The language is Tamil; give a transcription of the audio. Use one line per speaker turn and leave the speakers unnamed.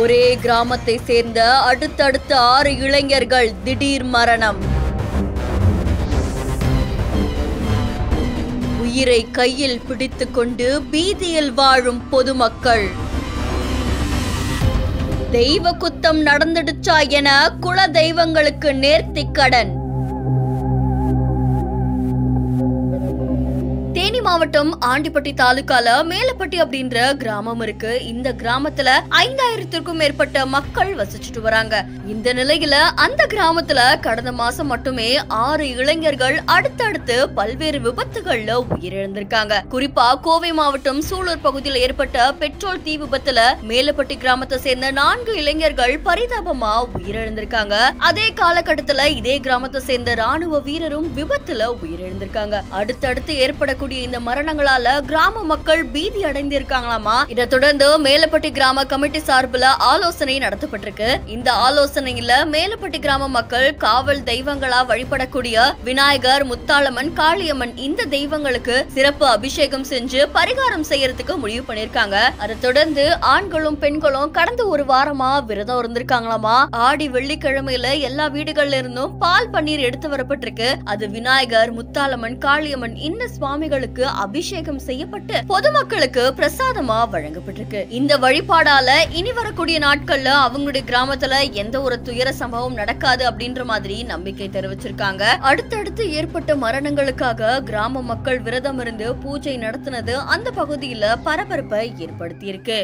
ஒரே கிராமத்தை சேர்ந்த அடுத்தடுத்த 6 இளைஞர்கள் திடீர் மரணம். உயிரை கையில் பிடித்துக்கொண்டு பீதியில் வாழும் பொதுமக்கள். தெய்வ குத்தம் நடந்துடுச்சா என குல தெய்வங்களுக்கு நேர்த்திக்கடன். தேனி மாவட்டம் ஆண்டிப்பட்டி தாலுகால மேலப்பட்டி அப்படின்ற கிராமம் இருக்கு. இந்த கிராமத்துல 5000த்திற்கும் மேற்பட்ட மக்கள் வசிச்சுட்டு வராங்க. இந்த நிலையில அந்த கிராமத்துல கடந்த மாசம் மட்டுமே 6 இளைஞர்கள் அடுத்தடுத்து பல்வேறு விபத்துகள்ல உயிரிழந்திருக்காங்க. குறிப்பா கோவை மாவட்டம் சூலூர் பகுதியில் ஏற்பட்ட பெட்ரோல் தீ விபத்துல மேலப்பட்டி கிராமத்தை சேர்ந்த 4 இளைஞர்கள் பரிதாபமா உயிரிழந்திருக்காங்க. அதே காலகட்டத்துல இதே கிராமத்தை சேர்ந்த ராணுவ வீரரும் விபத்துல உயிரிழந்திருக்காங்க. அடுத்தடுத்து ஏற்படக்கூடிய இந்த மரணங்களால கிராம மக்கள் பீதி அடைந்திருக்காங்களாமா. இதை தொடர்ந்து மேலப்பட்டி கிராம கமிட்டி சார்பில் ஆலோசனை நடத்தப்பட்டிருக்கு. இந்த ஆலோசனையில மேலப்பட்டி கிராம மக்கள் காவல் தெய்வங்களா வழிபடக்கூடிய விநாயகர், முத்தாளம்மன், காளியம்மன் இந்த தெய்வங்களுக்கு சிறப்பு அபிஷேகம் செஞ்சு பரிகாரம் செய்யறதுக்கு முடிவு பண்ணிருக்காங்க. அதை தொடர்ந்து ஆண்களும் பெண்களும் கடந்த ஒரு வாரமா விரதம் இருந்திருக்காங்களாமா. ஆடி வெள்ளிக்கிழமையில எல்லா வீடுகள்ல இருந்தும் பால் பன்னீர் எடுத்து வரப்பட்டிருக்கு. அது விநாயகர், முத்தாளம்மன், காளியம்மன் இந்த சுவாமிகளுக்கு அபிஷேகம் செய்யப்பட்டு பொதுமக்களுக்கு பிரசாதமா வழங்கப்பட்டிருக்கு. இந்த வழிபாடால இனி வரக்கூடிய நாட்கள்ல அவங்களுடைய கிராமத்துல எந்த ஒரு துயர சம்பவம் நடக்காது அப்படின்ற மாதிரி நம்பிக்கை தெரிவிச்சிருக்காங்க. அடுத்தடுத்து ஏற்பட்ட மரணங்களுக்காக கிராம மக்கள் விரதம் இருந்து பூஜை நடத்தினது அந்த பகுதியில பரபரப்பை ஏற்படுத்தியிருக்கு.